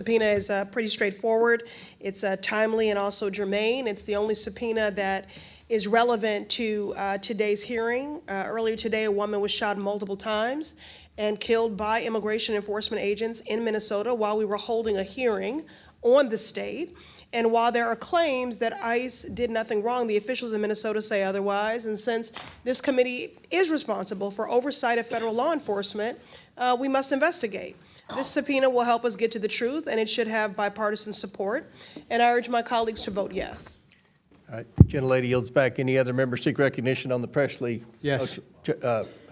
Subpoena is pretty straightforward. It's timely and also germane. It's the only subpoena that is relevant to today's hearing. Earlier today, a woman was shot multiple times and killed by immigration enforcement agents in Minnesota while we were holding a hearing on the state. And while there are claims that ICE did nothing wrong, the officials in Minnesota say otherwise. And since this committee is responsible for oversight of federal law enforcement, we must investigate. This subpoena will help us get to the truth, and it should have bipartisan support. And I urge my colleagues to vote yes. All right, gentlelady yields back. Any other members seek recognition on the Pressley? Yes.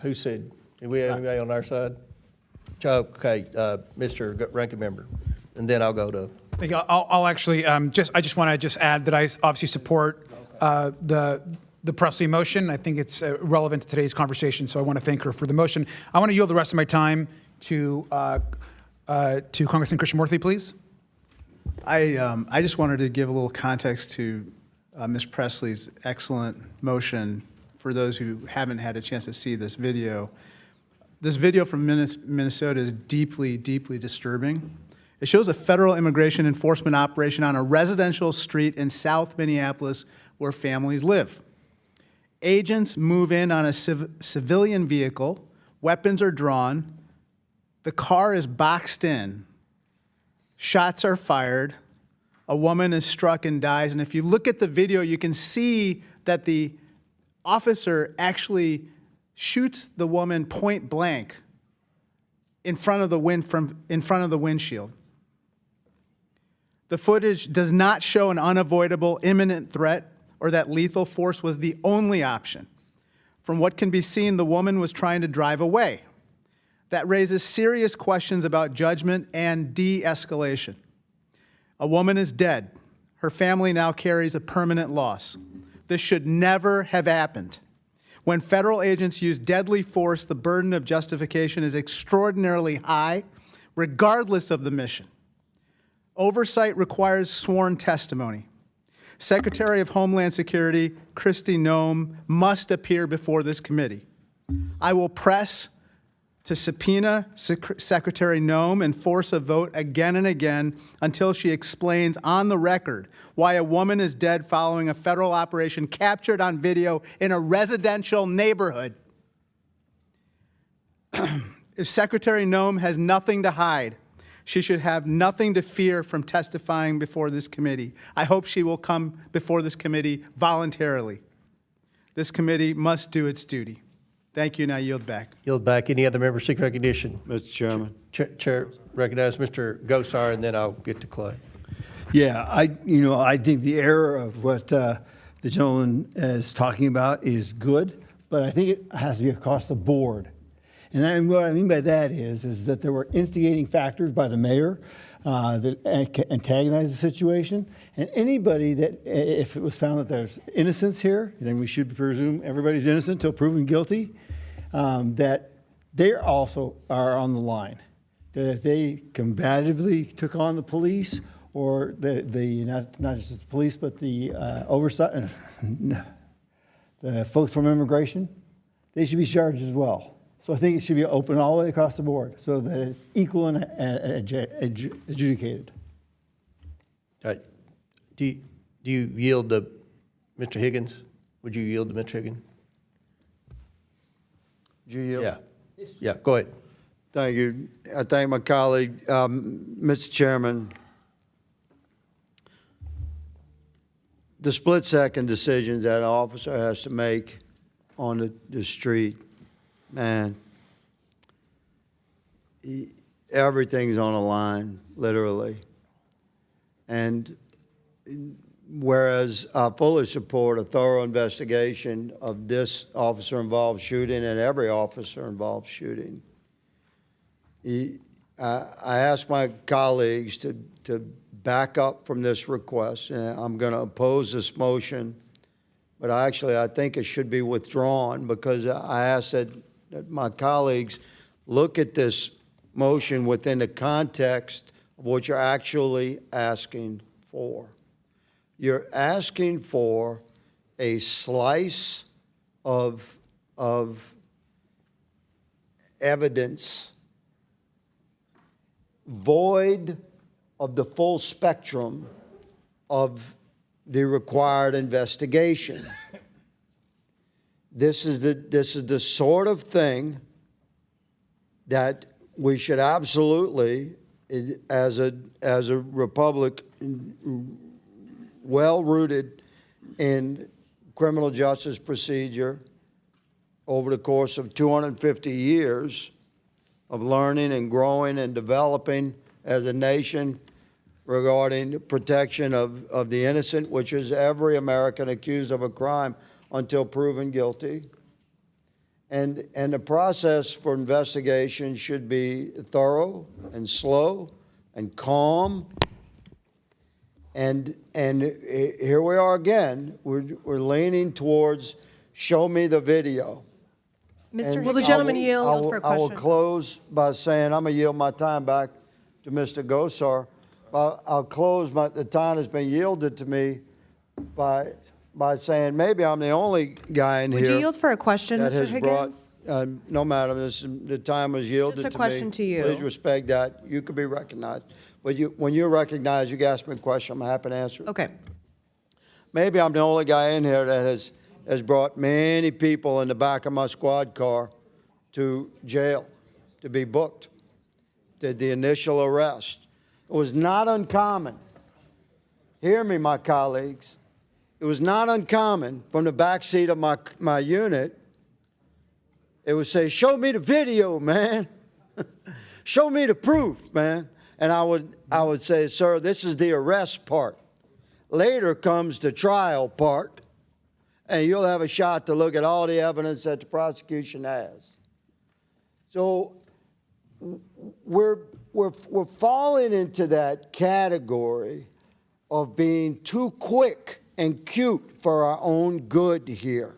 Who said? Do we have anybody on our side? Okay, Mr. Ranking Member, and then I'll go to. Thank you. I'll actually I just want to add that I obviously support the Pressley motion. I think it's relevant to today's conversation, so I want to thank her for the motion. I want to yield the rest of my time to Congressman Krishnamurthy, please. I just wanted to give a little context to Ms. Pressley's excellent motion for those who haven't had a chance to see this video. This video from Minnesota is deeply, deeply disturbing. It shows a federal immigration enforcement operation on a residential street in South Minneapolis where families live. Agents move in on a civilian vehicle, weapons are drawn, the car is boxed in, shots are fired, a woman is struck and dies, and if you look at the video, you can see that the officer actually shoots the woman point blank in front of the windshield. The footage does not show an unavoidable imminent threat or that lethal force was the only option. From what can be seen, the woman was trying to drive away. That raises serious questions about judgment and de-escalation. A woman is dead. Her family now carries a permanent loss. This should never have happened. When federal agents use deadly force, the burden of justification is extraordinarily high, regardless of the mission. Oversight requires sworn testimony. Secretary of Homeland Security Kristi Noem must appear before this committee. I will press to subpoena Secretary Noem and force a vote again and again until she explains on the record why a woman is dead following a federal operation captured on video in a residential neighborhood. If Secretary Noem has nothing to hide, she should have nothing to fear from testifying before this committee. I hope she will come before this committee voluntarily. This committee must do its duty. Thank you, and I yield back. Yield back. Any other members seek recognition? Mr. Chairman. Chair recognize Mr. Gosar, and then I'll get to Clay. Yeah, I think the error of what the gentleman is talking about is good, but I think it has to be across the board. And what I mean by that is that there were instigating factors by the mayor that antagonized the situation. And anybody that, if it was found that there's innocence here, then we should presume everybody's innocent until proven guilty, that they also are on the line. That if they combatively took on the police or not just the police, but the oversight, the folks from immigration, they should be charged as well. So I think it should be open all the way across the board so that it's equal and adjudicated. Do you yield to Mr. Higgins? Would you yield to Mr. Higgins? Did you yield? Yeah. Yeah, go ahead. Thank you. I thank my colleague, Mr. Chairman. The split-second decisions that an officer has to make on the street, man, everything's on the line, literally. And whereas I fully support a thorough investigation of this officer-involved shooting and every officer-involved shooting, I ask my colleagues to back up from this request, and I'm going to oppose this motion. But I think it should be withdrawn because I ask that my colleagues look at this motion within the context of what you're actually asking for. You're asking for a slice of evidence void of the full spectrum of the required investigation. This is the sort of thing that we should absolutely, as a republic well-rooted in criminal justice procedure over the course of 250 years of learning and growing and developing as a nation regarding the protection of the innocent, which is every American accused of a crime until proven guilty. And the process for investigation should be thorough and slow and calm. And here we are again. We're leaning towards show me the video. Mr. And Will the gentleman yield for a I will question? close by saying I'm going to yield my time back to Mr. Gosar. I'll close the time that's been yielded to me by saying maybe I'm the only guy in Would here you yield for a question, that Mr. has brought. Higgins? No, madam. The time was yielded to me. Just a question to you. Please respect that. You could be recognized, but when you're recognized, you can ask me a question. I'm happy to answer it. Okay. Maybe I'm the only guy in here that has brought many people in the back of my squad car to jail to be booked. Did the initial arrest. It was not uncommon. Hear me, my colleagues. It was not uncommon from the back seat of my unit. It would say, show me the video, man. Show me the proof, man. And I would say, sir, this is the arrest part. Later comes the trial part, and you'll have a shot to look at all the evidence that the prosecution has. So we're falling into that category of being too quick and cute for our own good here.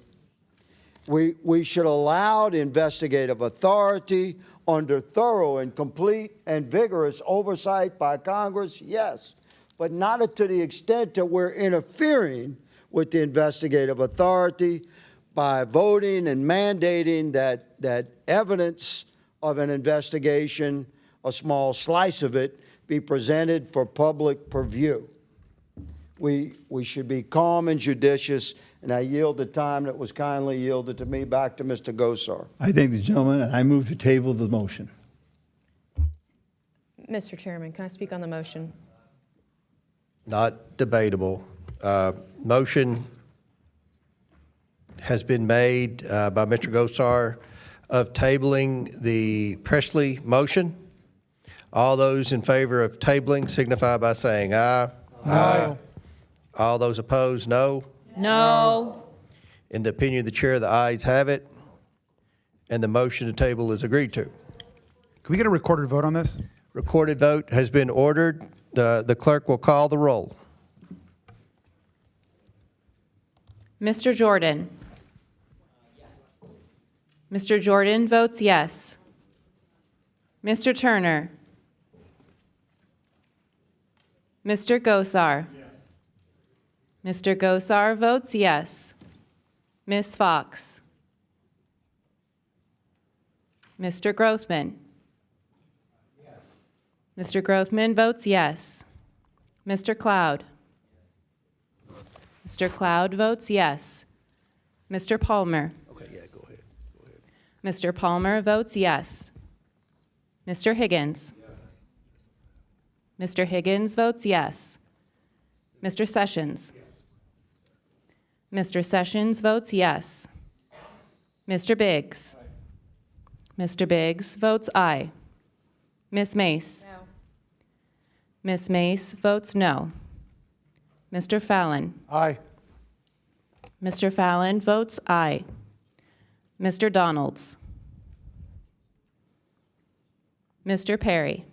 We should allow the investigative authority under thorough and complete and vigorous oversight by Congress, yes, but not to the extent that we're interfering with the investigative authority by voting and mandating that evidence of an investigation, a small slice of it, be presented for public purview. We should be calm and judicious, and I yield the time that was kindly yielded to me back to Mr. Gosar. I thank the gentleman, and I move to table the motion. Mr. Chairman, can I speak on the motion? Not debatable. Motion has been made by Mr. Gosar of tabling the Pressley motion. All those in favor of tabling signify by saying aye. Aye. All those opposed, no. No. In the opinion of the chair, the ayes have it, and the motion to table is agreed to. Can we get a recorded vote on this? Recorded vote has been ordered. The clerk will call the roll. Mr. Jordan. Mr. Jordan votes yes. Mr. Turner. Mr. Gosar. Mr. Gosar votes yes. Ms. Fox. Mr. Grothman. Mr. Grothman votes yes. Mr. Cloud. Mr. Cloud votes yes. Mr. Palmer. Okay, yeah, go ahead. Mr. Palmer votes yes. Mr. Higgins. Mr. Higgins votes yes. Mr. Sessions. Mr. Sessions votes yes. Mr. Biggs. Mr. Biggs votes aye. Ms. Mace. No. Ms. Mace votes no. Mr. Fallon. Aye. Mr. Fallon votes aye. Mr. Donalds. Mr. Perry.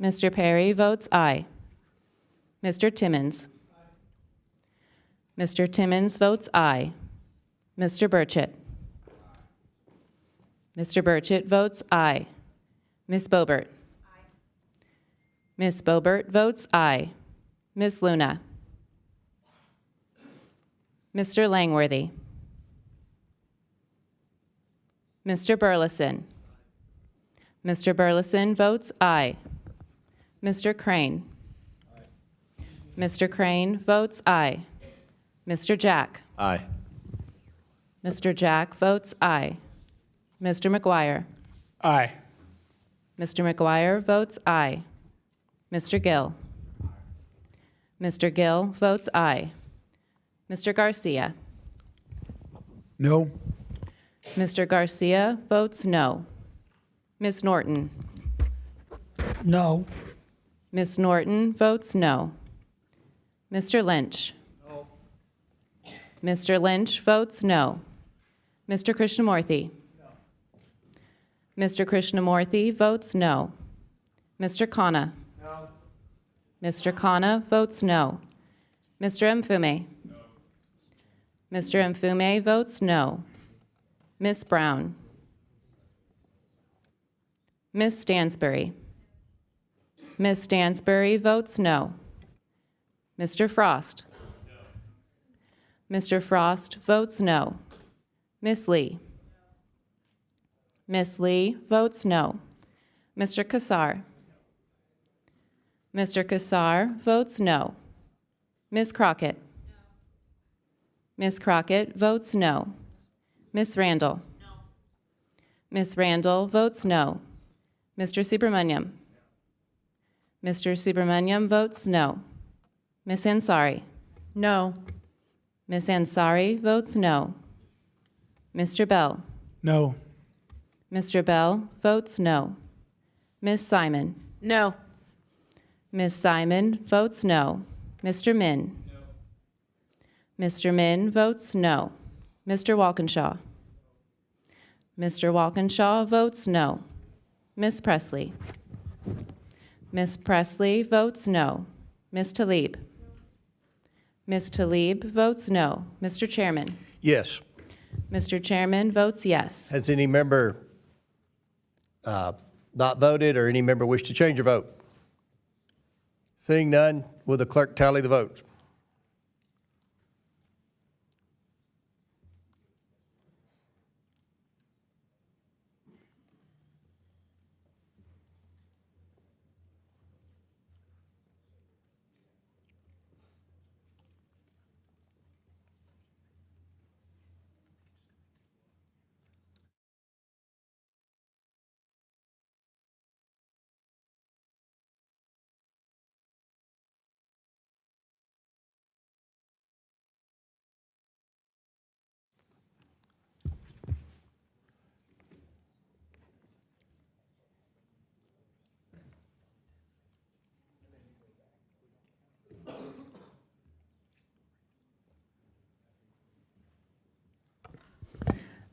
Mr. Perry votes aye. Mr. Timmons. Mr. Timmons votes aye. Mr. Burchett. Mr. Burchett votes aye. Ms. Boebert. Ms. Boebert votes aye. Ms. Luna. Mr. Langworthy. Mr. Burleson. Mr. Burleson votes aye. Mr. Crane. Mr. Crane votes aye. Mr. Jack. Aye. Mr. Jack votes aye. Mr. McGuire. Aye. Mr. McGuire votes aye. Mr. Gill. Mr. Gill votes aye. Mr. Garcia. No. Mr. Garcia votes no. Ms. Norton. No. Ms. Norton votes no. Mr. Lynch. No. Mr. Lynch votes no. Mr. Krishnamurthy. No. Mr. Krishnamurthy votes no. Mr. Khanna. No. Mr. Khanna votes no. Mr. Mfume. No. Mr. Mfume votes no. Ms. Brown. Ms. Stansbury. Ms. Stansbury votes no. Mr. Frost. No. Mr. Frost votes no. Ms. Lee. Ms. Lee votes no. Mr. Kassar. Mr. Kassar votes no. Ms. Crockett. Ms. Crockett votes no. Ms. Randall. No. Ms. Randall votes no. Mr. Subramaniam. Mr. Subramaniam votes no. Ms. Ansari. No. Ms. Ansari votes no. Mr. Bell. No. Mr. Bell votes no. Ms. Simon. No. Ms. Simon votes no. Mr. Min. No. Mr. Min votes no. Mr. Walkinshaw. Mr. Walkinshaw votes no. Ms. Pressley. Ms. Pressley votes no. Ms. Tlaib. Ms. Tlaib votes no. Mr. Chairman. Yes. Mr. Chairman votes yes. Has any member not voted or any member wish to change your vote? Seeing none, will the clerk tally the votes?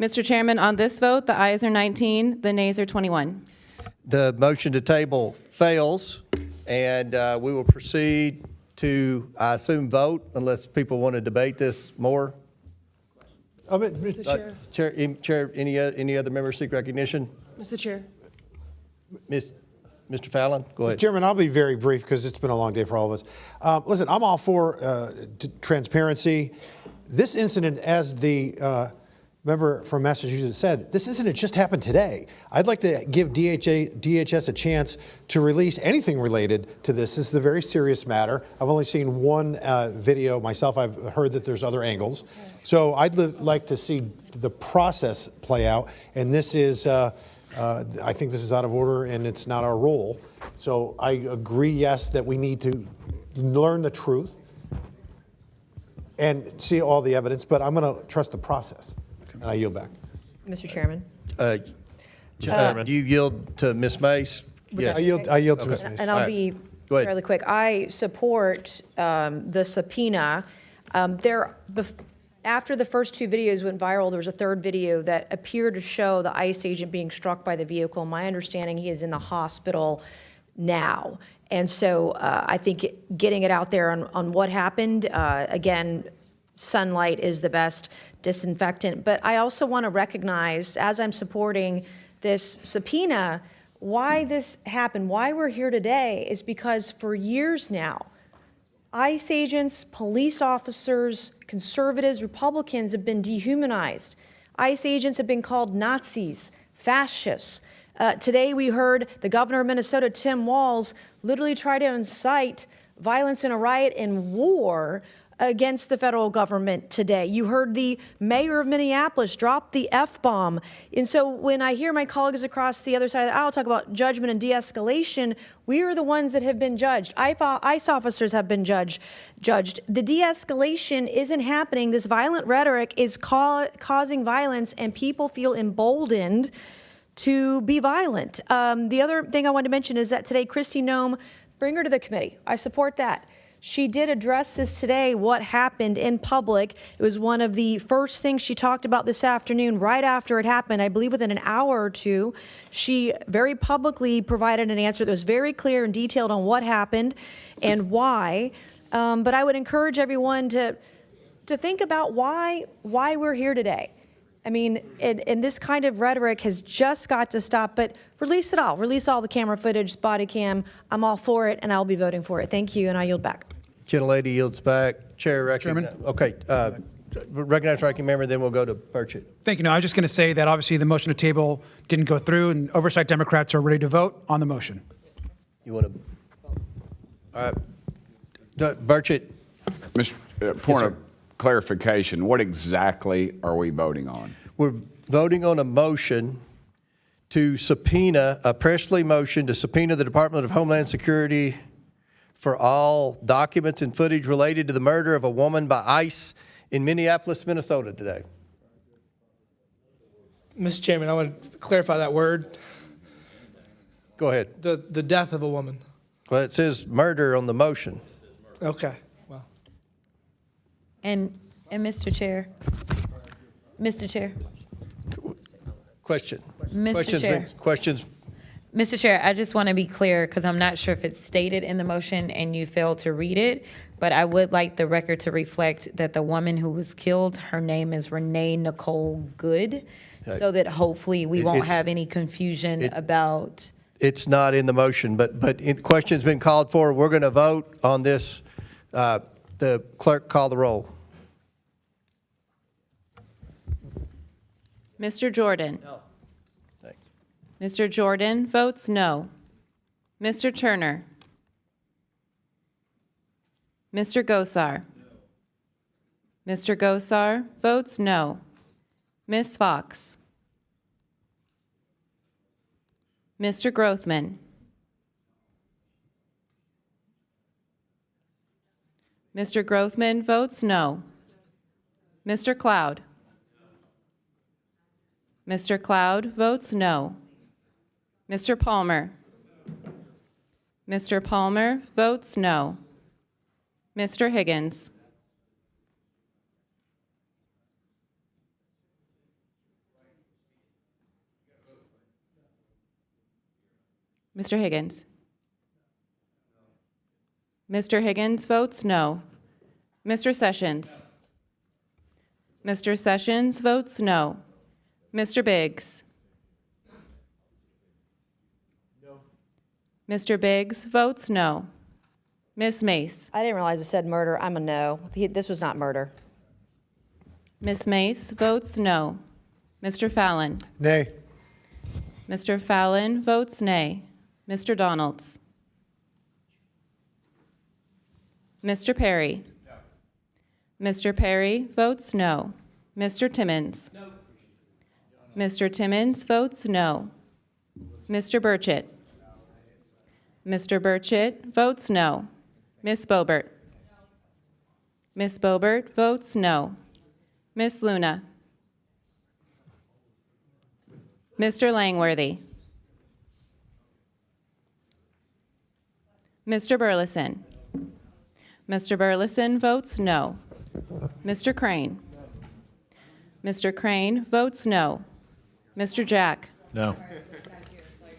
Mr. Chairman, on this vote, the ayes are 19, the nays are 21. The motion to table fails, and we will proceed to, I assume, vote unless people want to debate this more. Chair, any other members seek recognition? Mr. Chair. Mr. Fallon, go ahead. Chairman, I'll be very brief because it's been a long day for all of us. Listen, I'm all for transparency. This incident, as the member from Massachusetts said, this incident just happened today. I'd like to give DHS a chance to release anything related to this. This is a very serious matter. I've only seen one video myself. I've heard that there's other angles. So I'd like to see the process play out. And this is, I think this is out of order and it's not our role. So I agree, yes, that we need to learn the truth and see all the evidence, but I'm going to trust the process. And I yield back. Mr. Chairman. Do you yield to Ms. Mace? Yes. I yield to Ms. Mace. And I'll All right. be Go ahead. fairly quick. I support the subpoena. After the first two videos went viral, there was a third video that appeared to show the ICE agent being struck by the vehicle. My understanding, he is in the hospital now. And so I think getting it out there on what happened, again, sunlight is the best disinfectant. But I also want to recognize, as I'm supporting this subpoena, why this happened, why we're here today is because for years now, ICE agents, police officers, conservatives, Republicans have been dehumanized. ICE agents have been called Nazis, fascists. Today we heard the governor of Minnesota, Tim Walz, literally try to incite violence in a riot and war against the federal government today. You heard the mayor of Minneapolis drop the F-bomb. And so when I hear my colleagues across the other side of the aisle talk about judgment and de-escalation, we are the ones that have been judged. ICE officers have been judged. The de-escalation isn't happening. This violent rhetoric is causing violence, and people feel emboldened to be violent. The other thing I wanted to mention is that today, Kristi Noem, bring her to the committee. I support that. She did address this today, what happened in public. It was one of the first things she talked about this afternoon, right after it happened. I believe within an hour or two, she very publicly provided an answer that was very clear and detailed on what happened and why. But I would encourage everyone to think about why we're here today. I mean, and this kind of rhetoric has just got to stop, but release it all. Release all the camera footage, body cam. I'm all for it, and I'll be voting for it. Thank you, and I yield back. Gentlelady yields back. Chair recognizes. Chairman? Okay. Recognize ranking member, then we'll go to Burchett. Thank you. No, I was just going to say that obviously the motion to table didn't go through, and Oversight Democrats are ready to vote on the motion. You want to? All right. Burchett. Mr. Point of clarification, what exactly are we voting on? We're voting on a motion to subpoena, a Pressley motion to subpoena the Department of Homeland Security for all documents and footage related to the murder of a woman by ICE in Minneapolis, Minnesota today. Mr. Chairman, I want to clarify that word. Go ahead. The death of a woman. Well, it says murder on the motion. Okay. Well. And Mr. Chair. Mr. Chair. Question. Mr. Chair. Questions. Mr. Chair, I just want to be clear because I'm not sure if it's stated in the motion and you failed to read it, but I would like the record to reflect that the woman who was killed, her name is Renee Good, so that hopefully we won't have any confusion about. It's not in the motion, but the question's been called for. We're going to vote on this. The clerk call the roll. Mr. Jordan. No. Mr. Jordan votes no. Mr. Turner. Mr. Gosar. No. Mr. Gosar votes no. Ms. Fox. Mr. Grothman. Mr. Grothman votes no. Mr. Cloud. Mr. Cloud votes no. Mr. Palmer. Mr. Palmer votes no. Mr. Higgins. Mr. Higgins. Mr. Higgins votes no. Mr. Sessions. Mr. Sessions votes no. Mr. Biggs. No. Mr. Biggs votes no. Ms. Mace. I didn't realize it said murder. I'm a no. This was not murder. Ms. Mace votes no. Mr. Fallon. Nay. Mr. Fallon votes nay. Mr. Donalds. Mr. Perry. No. Mr. Perry votes no. Mr. Timmons. No. Mr. Timmons votes no. Mr. Burchett. Mr. Burchett votes no. Ms. Boebert. Ms. Boebert votes no. Ms. Luna. Mr. Langworthy. Mr. Burleson. Mr. Burleson votes no. Mr. Crane. Mr. Crane votes no. Mr. Jack. No.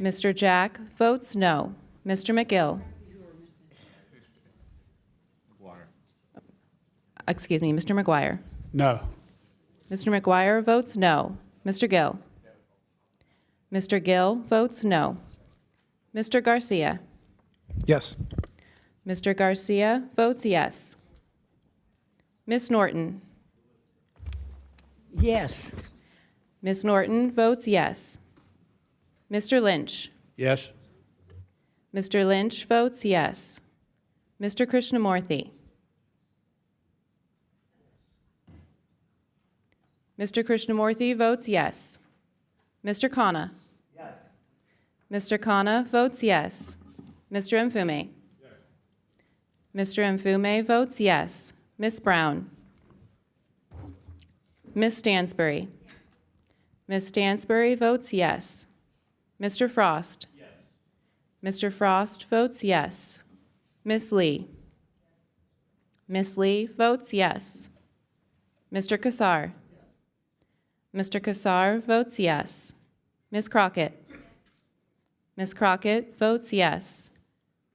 Mr. Jack votes no. Mr. McGill. Excuse me, Mr. McGuire. No. Mr. McGuire votes no. Mr. Gill. Mr. Gill votes no. Mr. Garcia. Yes. Mr. Garcia votes yes. Ms. Norton. Yes. Ms. Norton votes yes. Mr. Lynch. Yes. Mr. Lynch votes yes. Mr. Krishnamurthy. Mr. Krishnamurthy votes yes. Mr. Khanna. Yes. Mr. Khanna votes yes. Mr. Mfume. Yes. Mr. Mfume votes yes. Ms. Brown. Ms. Stansbury. Ms. Stansbury votes yes. Mr. Frost. Yes. Mr. Frost votes yes. Ms. Lee. Ms. Lee votes yes. Mr. Kassar. Mr. Kassar votes yes. Ms. Crockett. Ms. Crockett votes yes.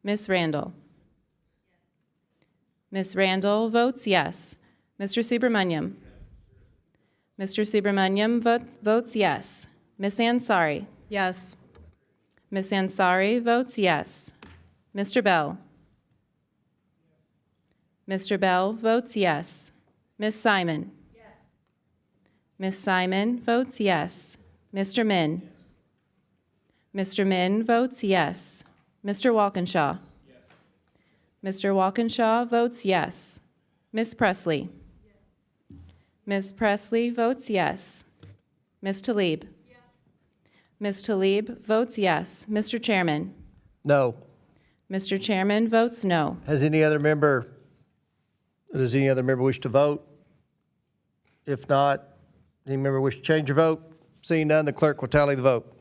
Ms. Randall. Ms. Randall votes yes. Mr. Subramaniam. Mr. Subramaniam votes yes. Ms. Ansari. Yes. Ms. Ansari votes yes. Mr. Bell. Mr. Bell votes yes. Ms. Simon. Ms. Simon votes yes. Mr. Min. Mr. Min votes yes. Mr. Walkinshaw. Mr. Walkinshaw votes yes. Ms. Pressley. Ms. Pressley votes yes. Ms. Tlaib. Ms. Tlaib votes yes. Mr. Chairman. No. Mr. Chairman votes no. Does any other member wish to vote? If not, any member wish to change your vote? Seeing none, the clerk will tally the vote.